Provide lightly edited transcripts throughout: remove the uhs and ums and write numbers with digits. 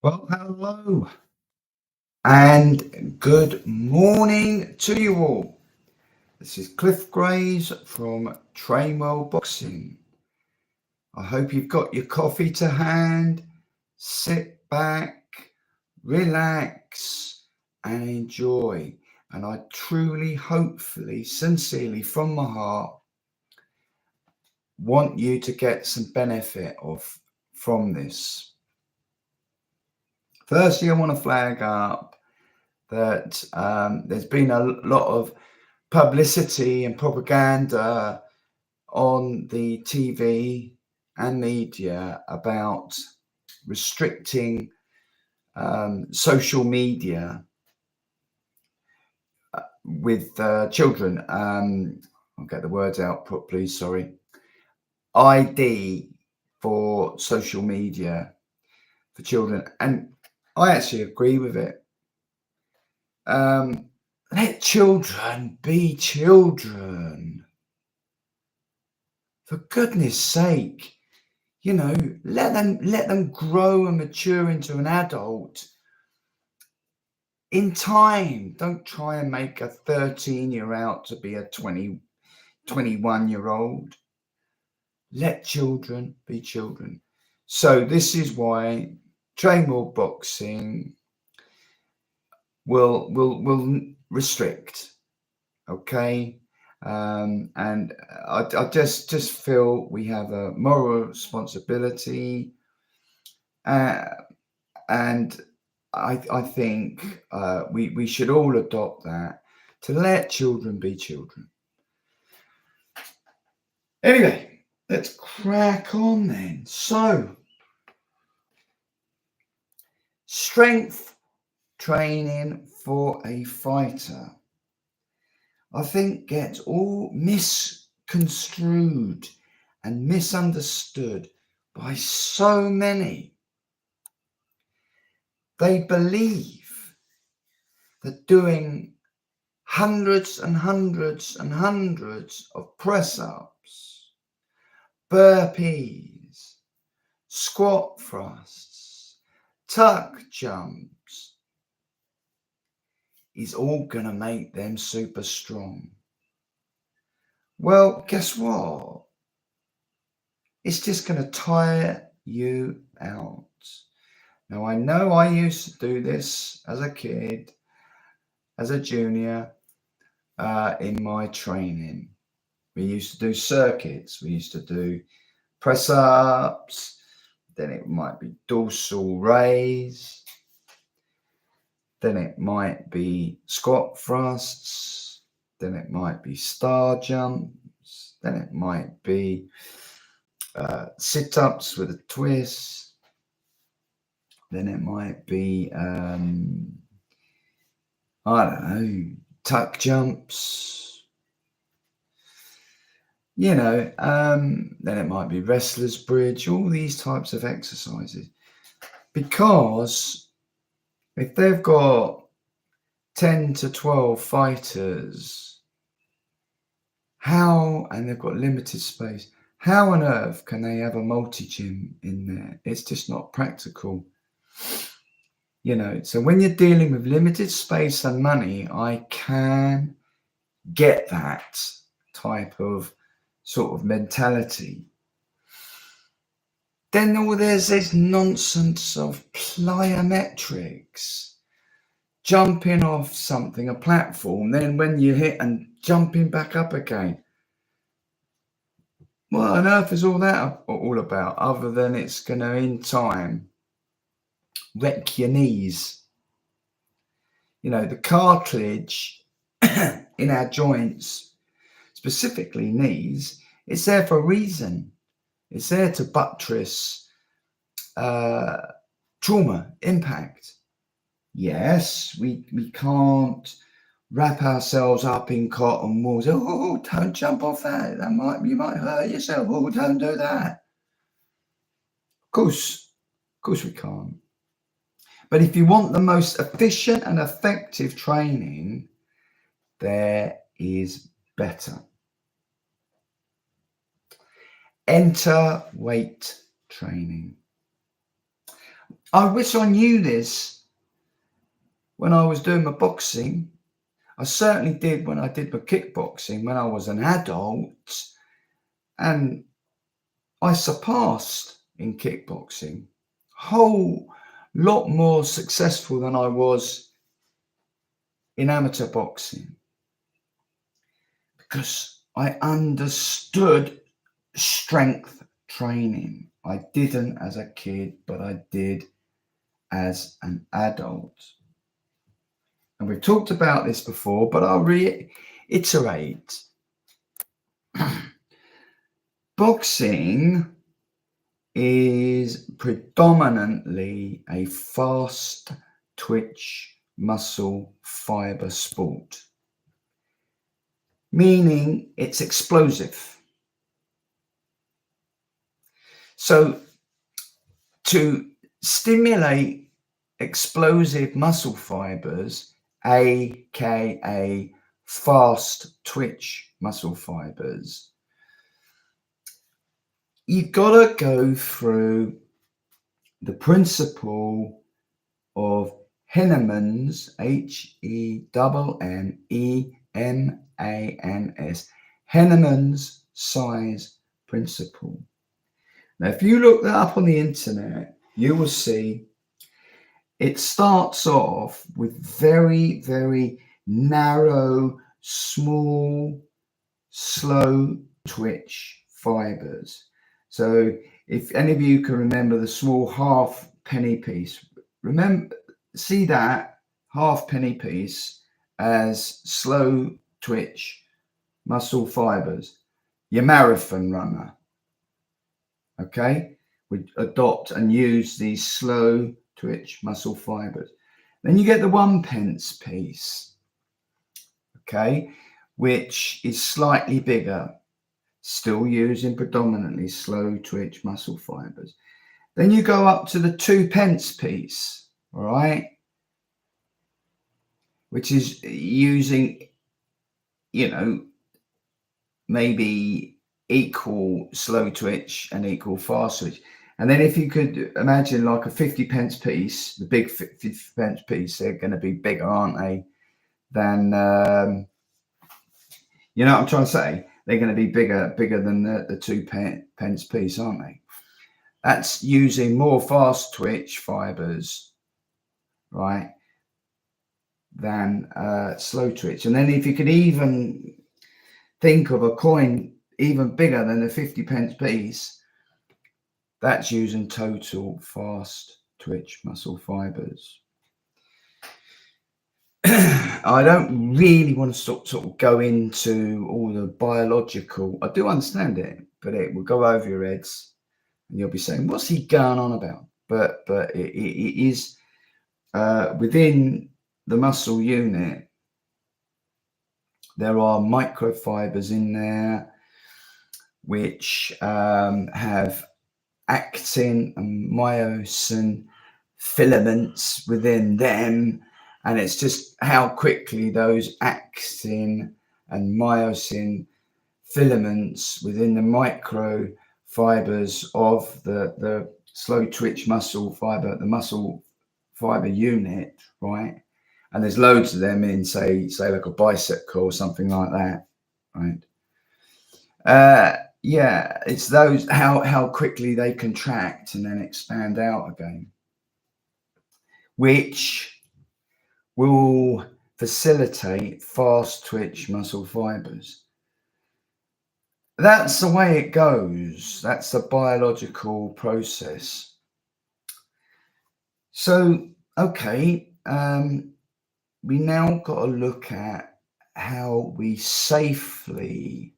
Well, hello and good morning to you all. This is Cliff Grays from Trainwell Boxing. I hope you've got your coffee to hand. Sit back, relax, and enjoy. And I truly, hopefully, sincerely, from my heart, want you to get some benefit from this. Firstly, I want to flag up that there's been a lot of publicity and propaganda on the TV and media about restricting social media with children. I'll get the words out properly, sorry. ID for social media for children. And I actually agree with it. Let children be children. For goodness sake, let them grow and mature into an adult in time. Don't try and make a 13-year out to be a 21-year-old. Let children be children. So this is why Trainwell Boxing will restrict, okay? And I just feel we have a moral responsibility, and I think we should all adopt that, to let children be children. Anyway, let's crack on then. So, strength training for a fighter, I think, gets all misconstrued and misunderstood by so many. They believe that doing hundreds and hundreds and hundreds of press-ups, burpees, squat thrusts, tuck jumps is all going to make them super strong. Well, guess what? It's just going to tire you out. Now, I know I used to do this as a kid, as a junior, in my training. We used to do circuits. We used to do press-ups. Then it might be dorsal raise. Then it might be squat thrusts. Then it might be star jumps. Then it might be sit-ups with a twist. Then it might be, I don't know, tuck jumps. Then it might be wrestler's bridge, all these types of exercises. Because if they've got 10 to 12 fighters, and they've got limited space, how on earth can they have a multi-gym in there? It's just not practical. So when you're dealing with limited space and money, I can get that type of sort of mentality. Then there's this nonsense of plyometrics, jumping off something, a platform, then when you hit and jumping back up again. What on earth is all that all about, other than it's going to, in time, wreck your knees? The cartilage in our joints, specifically knees, it's there for a reason. It's there to buttress trauma, impact. Yes, we can't wrap ourselves up in cotton wool. Oh, don't jump off that. You might hurt yourself. Oh, don't do that. Of course we can't. But if you want the most efficient and effective training, there is better. Enter weight training. I wish I knew this when I was doing my boxing. I certainly did when I did my kickboxing when I was an adult, and I surpassed in kickboxing, whole lot more successful than I was in amateur boxing, because I understood strength training. I didn't as a kid, but I did as an adult. And we've talked about this before, but I'll reiterate. Boxing is predominantly a fast twitch muscle fiber sport, meaning it's explosive. So to stimulate explosive muscle fibers, aka fast twitch muscle fibers, you've got to go through the principle of Hennemann's, Hennemann's, Hennemann's size principle. Now, if you look that up on the internet, you will see it starts off with very, very narrow, small, slow twitch fibers. So if any of you can remember the small half penny piece, see that half penny piece as slow twitch muscle fibers. Your marathon runner, okay, would adopt and use these slow twitch muscle fibers. Then you get the 1 pence piece, okay, which is slightly bigger, still using predominantly slow twitch muscle fibers. Then you go up to the 2 pence piece, all right, which is using, you know, maybe equal slow twitch and equal fast twitch. And then if you could imagine like a 50 pence piece, the big 50 pence piece, they're going to be bigger, aren't they, than, you know what I'm trying to say? They're going to be bigger than the 2 pence piece, aren't they? That's using more fast twitch fibers, right, than slow twitch. And then if you could even think of a coin even bigger than the 50 pence piece, that's using total fast twitch muscle fibers. I don't really want to sort of go into all the biological. I do understand it, but it will go over your heads and you'll be saying, what's he going on about? But it is within the muscle unit, there are microfibers in there which have actin and myosin filaments within them, and it's just how quickly those actin and myosin filaments within the microfibers of the slow twitch muscle fiber, the muscle fiber unit, right? And there's loads of them in, say like a bicep curl or something like that, right? Yeah, it's those, how quickly they contract and then expand out again, which will facilitate fast twitch muscle fibers. That's the way it goes. That's the biological process. So, okay, we now got to look at how we safely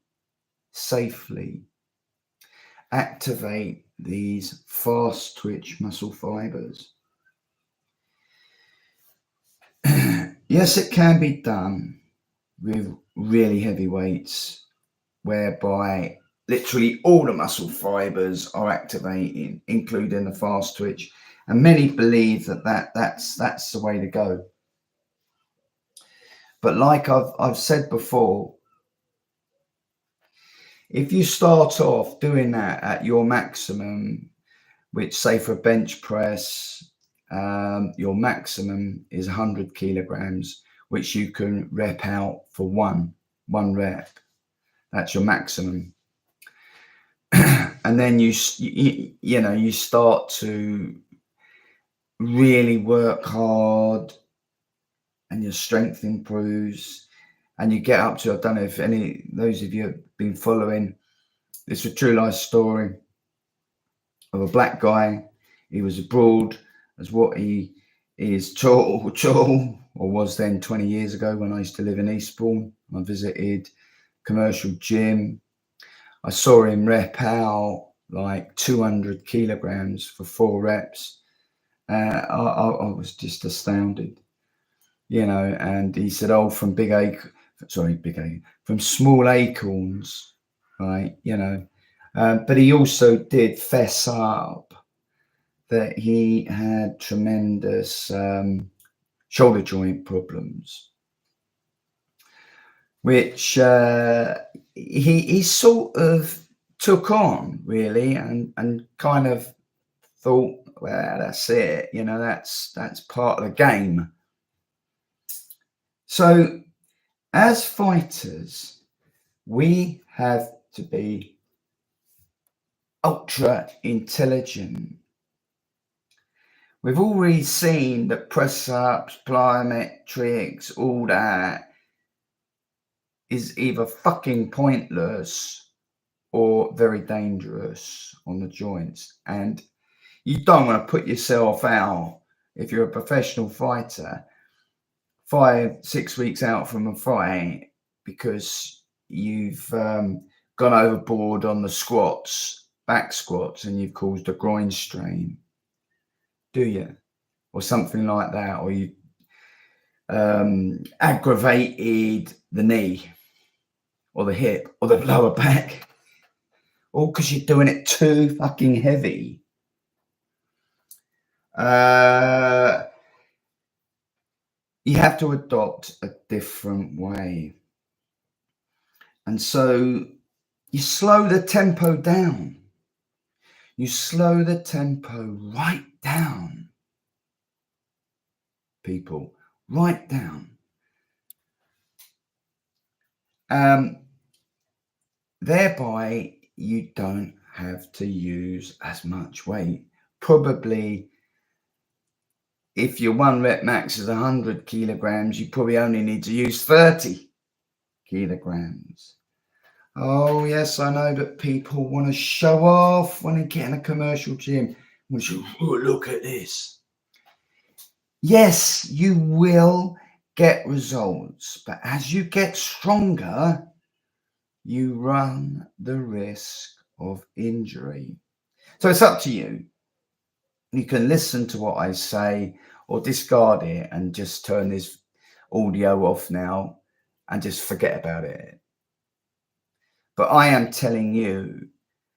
activate these fast twitch muscle fibers. Yes, it can be done with really heavy weights, whereby literally all the muscle fibers are activating, including the fast twitch. And many believe that's the way to go. But like I've said before, if you start off doing that at your maximum, which say for a bench press, your maximum is 100 kilograms, which you can rep out for one rep. That's your maximum. And then you start to really work hard, and your strength improves, and you get up to, I don't know if those of you have been following, it's a true life story of a black guy. He was abroad as what he is tall, or was then 20 years ago when I used to live in Eastbourne. I visited commercial gym. I saw him rep out like 200 kilograms for 4 reps. I was just astounded, and he said, from from small acorns, right? But he also did fess up that he had tremendous shoulder joint problems, which he sort of took on, really, and kind of thought, well, that's it, that's part of the game. So as fighters, we have to be ultra intelligent. We've already seen that press-ups, plyometrics, all that is either fucking pointless or very dangerous on the joints. And you don't want to put yourself out, if you're a professional fighter, 5-6 weeks out from a fight because you've gone overboard on the back squats, and you've caused a groin strain, do you? Or something like that, or you aggravated the knee or the hip or the lower back, all because you're doing it too fucking heavy. You have to adopt a different way. And so you slow the tempo down. You slow the tempo right down, people, right down. Thereby, you don't have to use as much weight. Probably, if your 1 rep max is 100 kilograms, you probably only need to use 30 kilograms. Oh, yes, I know that people want to show off when they get in a commercial gym. Which, look at this. Yes, you will get results, but as you get stronger, you run the risk of injury. So it's up to you. You can listen to what I say or discard it and just turn this audio off now and just forget about it. But I am telling you,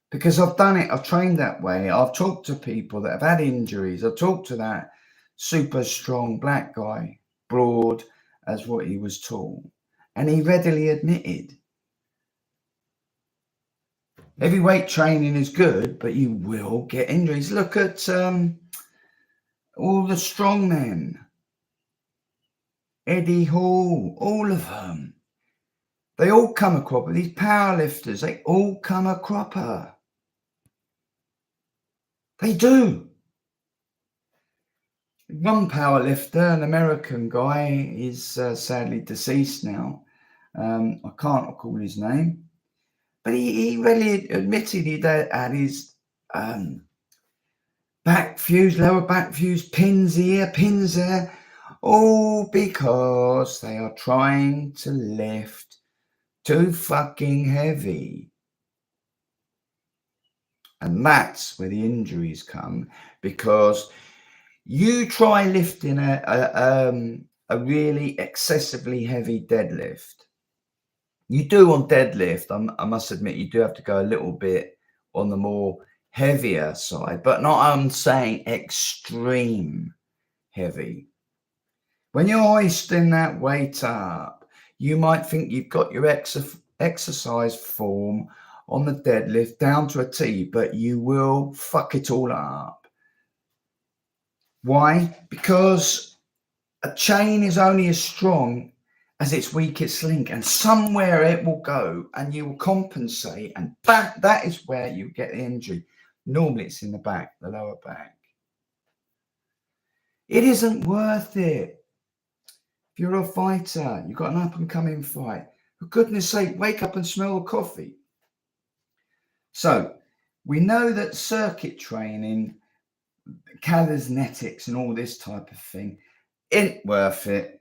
because I've done it, I've trained that way. I've talked to people that have had injuries. I've talked to that super strong black guy, broad as what he was tall, and he readily admitted, heavyweight training is good, but you will get injuries. Look at all the strong men, Eddie Hall, all of them. They all come a cropper. These powerlifters, they all come a cropper. They do. One powerlifter, an American guy, is sadly deceased now. I can't recall his name, but he readily admitted he had his back fuse, lower back fuse, pins here, pins there, all because they are trying to lift too fucking heavy. And that's where the injuries come, because you try lifting a really excessively heavy deadlift. You do on deadlift, I must admit, you do have to go a little bit on the more heavier side, but not, I'm saying extreme heavy. When you're hoisting that weight up, you might think you've got your exercise form on the deadlift down to a T, but you will fuck it all up. Why? Because a chain is only as strong as its weakest link, and somewhere it will go and you will compensate, and that is where you get the injury. Normally it's in the back, the lower back. It isn't worth it. If you're a fighter, you've got an up and coming fight, for goodness sake, wake up and smell the coffee. So we know that circuit training, calisthenics and all this type of thing ain't worth it.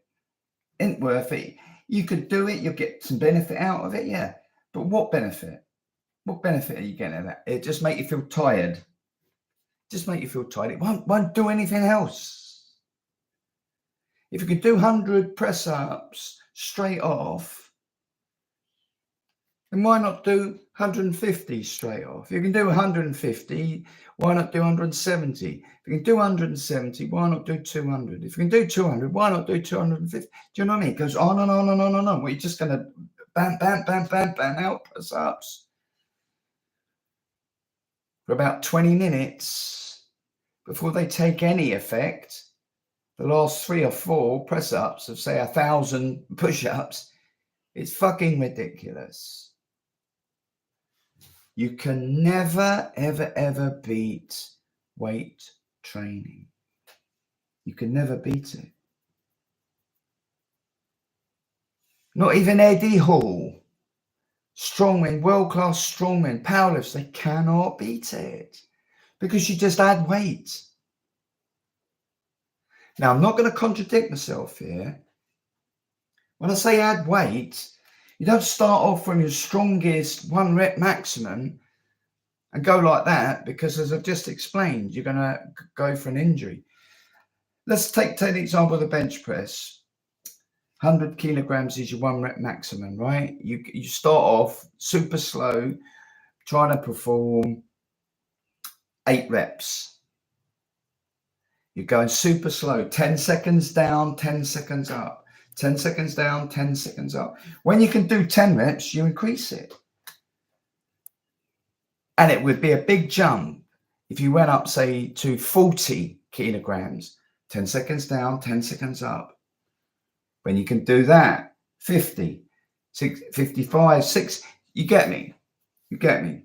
Ain't worth it. You could do it, you'll get some benefit out of it, yeah. But what benefit? What benefit are you getting out of that? It just make you feel tired. Just make you feel tired. It won't do anything else. If you could do 100 press-ups straight off, then why not do 150 straight off? If you can do 150, why not do 170? If you can do 170, why not do 200? If you can do 200, why not do 250? Do you know what I mean? It goes on and on and on and on. Well, you're just going to bam, bam, bam, bam, bam out press-ups for about 20 minutes before they take any effect. The last 3 or 4 press-ups of, say, 1,000 push-ups, it's fucking ridiculous. You can never, ever, ever beat weight training. You can never beat it. Not even Eddie Hall. Strongmen, world-class strongmen, powerlifters, they cannot beat it because you just add weight. Now, I'm not going to contradict myself here. When I say add weight, you don't start off from your strongest 1 rep maximum and go like that, because as I've just explained, you're going to go for an injury. Let's take the example of the bench press. 100 kilograms is your 1 rep maximum, right? You start off super slow, trying to perform 8 reps. You're going super slow, 10 seconds down, 10 seconds up. 10 seconds down, 10 seconds up. When you can do 10 reps, you increase it. And it would be a big jump if you went up, say, to 40 kilograms, 10 seconds down, 10 seconds up. When you can do that, 50, 55, 6, you get me. You get me.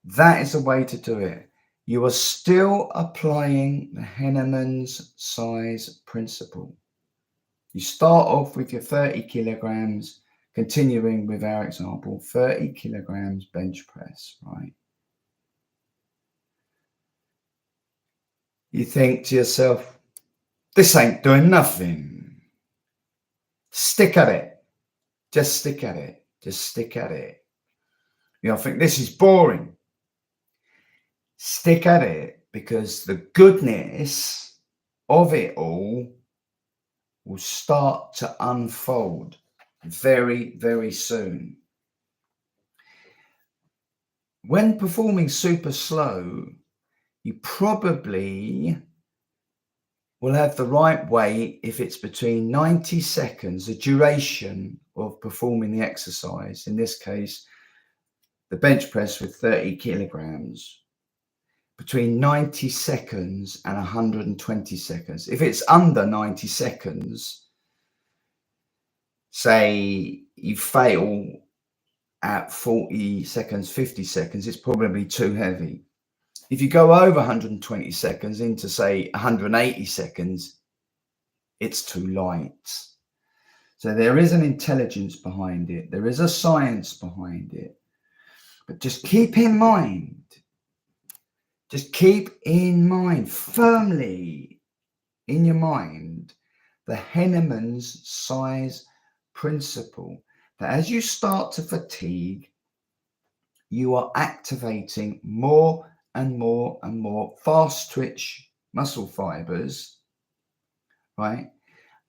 That is the way to do it. You are still applying the Henneman's size principle. You start off with your 30 kilograms, continuing with our example, 30 kilograms bench press, right? You think to yourself, this ain't doing nothing. Stick at it. Just stick at it. Just stick at it. You know, I think this is boring. Stick at it, because the goodness of it all will start to unfold very, very soon. When performing super slow, you probably will have the right weight if it's between 90 seconds, the duration of performing the exercise, in this case, the bench press with 30 kilograms, between 90 seconds and 120 seconds. If it's under 90 seconds, say you fail at 40 seconds, 50 seconds, it's probably too heavy. If you go over 120 seconds into, say, 180 seconds, it's too light. So there is an intelligence behind it. There is a science behind it. But just keep in mind, firmly in your mind, the Henneman's size principle, that as you start to fatigue, you are activating more and more and more fast twitch muscle fibers, right?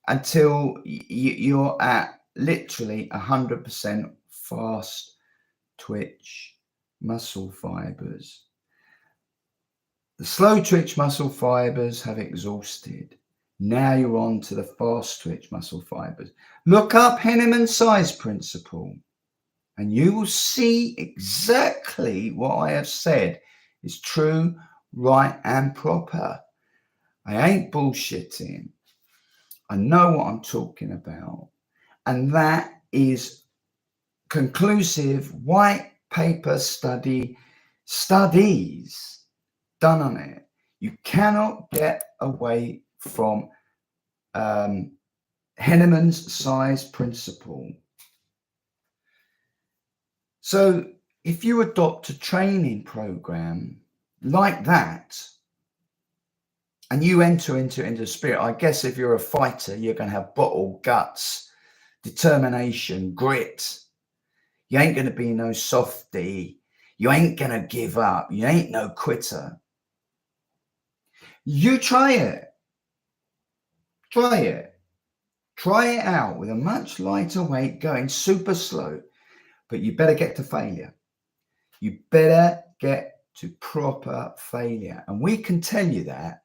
Until you're at literally 100% fast twitch muscle fibers. The slow twitch muscle fibers have exhausted. Now you're on to the fast twitch muscle fibers. Look up Henneman's size principle and you will see exactly what I have said is true, right, and proper. I ain't bullshitting. I know what I'm talking about. And that is conclusive white paper studies done on it. You cannot get away from Henneman's size principle. So if you adopt a training program like that, and you enter into the spirit, I guess if you're a fighter, you're going to have bottle, guts, determination, grit. You ain't going to be no softy. You ain't going to give up. You ain't no quitter. You try it. Try it. Try it out with a much lighter weight going super slow, but you better get to failure. You better get to proper failure. And we can tell you that,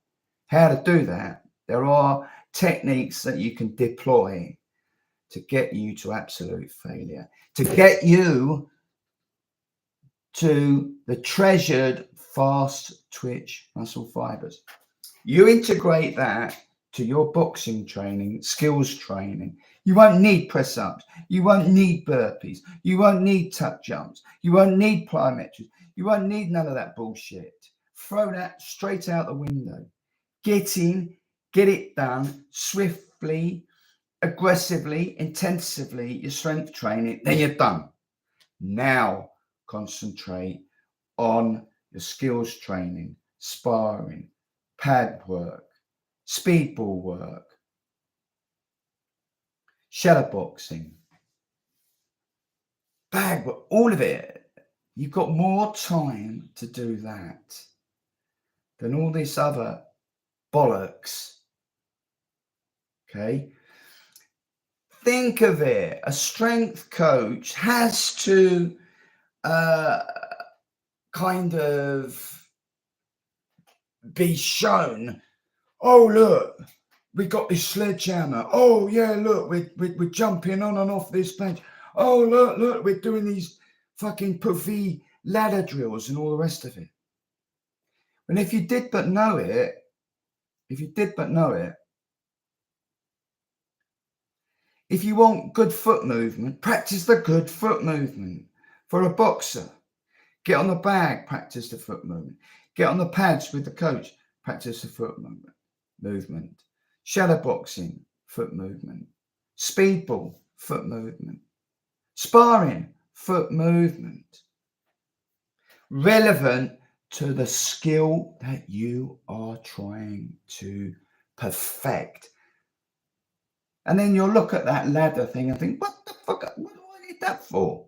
how to do that. There are techniques that you can deploy to get you to absolute failure, to get you to the treasured fast twitch muscle fibers. You integrate that to your boxing training, skills training. You won't need press ups. You won't need burpees. You won't need tuck jumps. You won't need plyometrics. You won't need none of that bullshit. Throw that straight out the window. Get in, get it done swiftly, aggressively, intensively, your strength training, then you're done. Now concentrate on your skills training, sparring, pad work, speedball work, shadow boxing, bag work, all of it. You've got more time to do that than all this other bollocks. Okay? Think of it. A strength coach has to kind of be shown, oh, look, we got this sledgehammer. Oh, yeah, look, we're jumping on and off this bench. Oh, look, we're doing these fucking puffy ladder drills and all the rest of it. And if you did but know it, if you want good foot movement, practice the good foot movement. For a boxer, get on the bag, practice the foot movement. Get on the pads with the coach, practice the foot movement. Shadow boxing, foot movement. Speedball, foot movement. Sparring, foot movement. Relevant to the skill that you are trying to perfect. And then you'll look at that ladder thing and think, what the fuck? What do I need that for?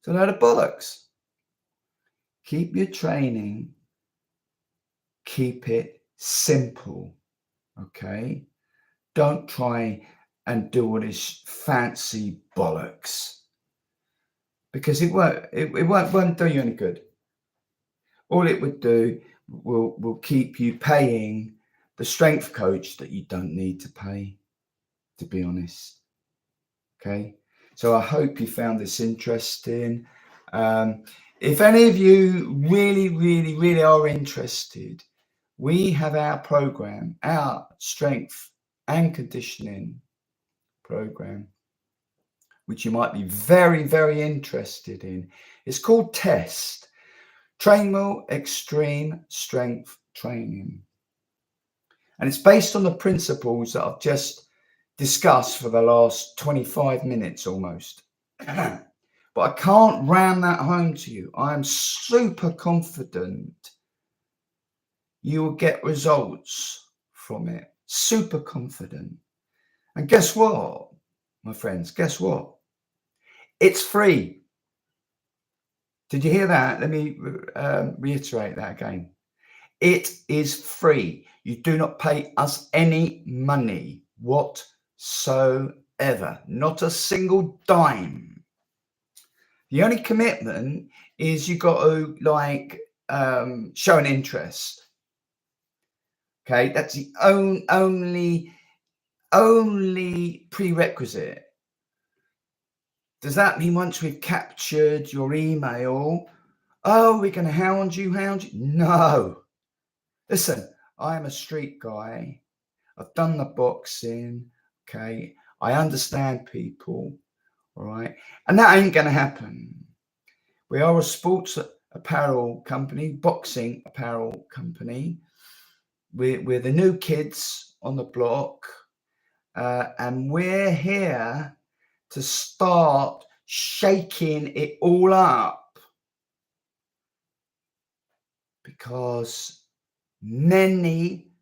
It's a load of bollocks. Keep your training. Keep it simple. Okay? Don't try and do all this fancy bollocks. Because it won't do you any good. All it would do will keep you paying the strength coach that you don't need to pay, to be honest. Okay? So I hope you found this interesting. If any of you really are interested, we have our program, our strength and conditioning program, which you might be very interested in. It's called TEST, Trainwell Extreme Strength Training. And it's based on the principles that I've just discussed for the last 25 minutes almost. But I can't ram that home to you. I am super confident you will get results from it. Super confident. And guess what, my friends? Guess what? It's free. Did you hear that? Let me reiterate that again. It is free. You do not pay us any money whatsoever. Not a single dime. The only commitment is you got to show an interest. Okay, that's the only prerequisite. Does that mean once we've captured your email, oh, we're going to hound you? No. Listen, I am a street guy. I've done the boxing. Okay. I understand people. All right. And that ain't going to happen. We are a sports apparel company, boxing apparel company. We're the new kids on the block. And we're here to start shaking it all up, because many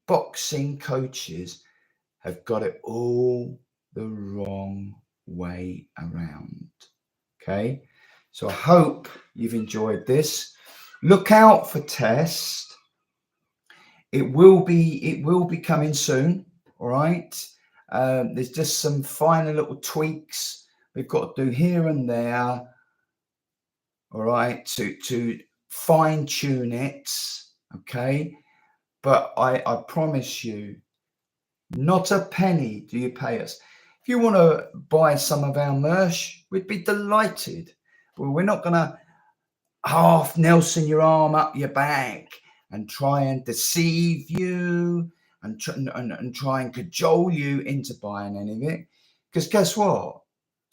boxing coaches have got it all the wrong way around. Okay, so I hope you've enjoyed this. Look out for Test. It will be coming soon. All right. There's just some final little tweaks we've got to do here and there. All right, to fine tune it. Okay, but I promise you, not a penny do you pay us. If you want to buy some of our merch, we'd be delighted. Well, we're not going to half Nelson your arm up your back and try and deceive you and try and cajole you into buying any of it. Because guess what?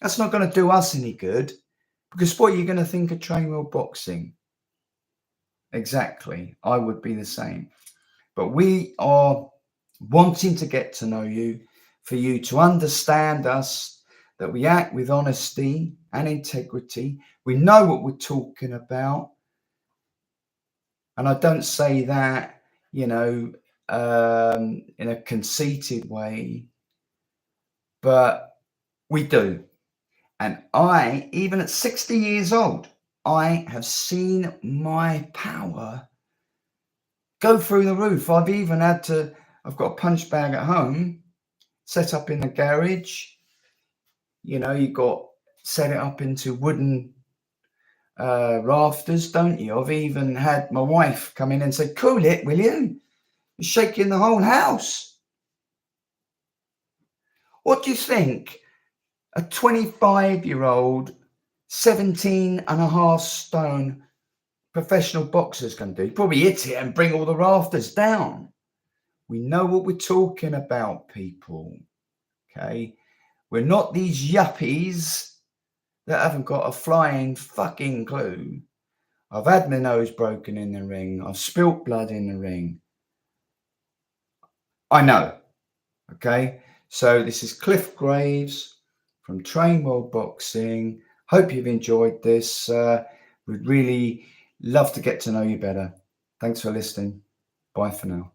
That's not going to do us any good. Because what are you going to think of Trainwell Boxing? Exactly. I would be the same. But we are wanting to get to know you, for you to understand us, that we act with honesty and integrity. We know what we're talking about. And I don't say that, in a conceited way, but we do. And I, even at 60 years old, I have seen my power go through the roof. I've got a punch bag at home, set up in the garage. You got set it up into wooden rafters, don't you? I've even had my wife come in and say, "Cool it, will you? You're shaking the whole house." What do you think a 25-year-old, 17.5 stone professional boxer's going to do? Probably hit it and bring all the rafters down. We know what we're talking about, people. Okay? We're not these yuppies that haven't got a flying fucking clue. I've had my nose broken in the ring. I've spilt blood in the ring. I know. Okay? So this is Cliff Graves from Trainwell Boxing. Hope you've enjoyed this. We'd really love to get to know you better. Thanks for listening. Bye for now.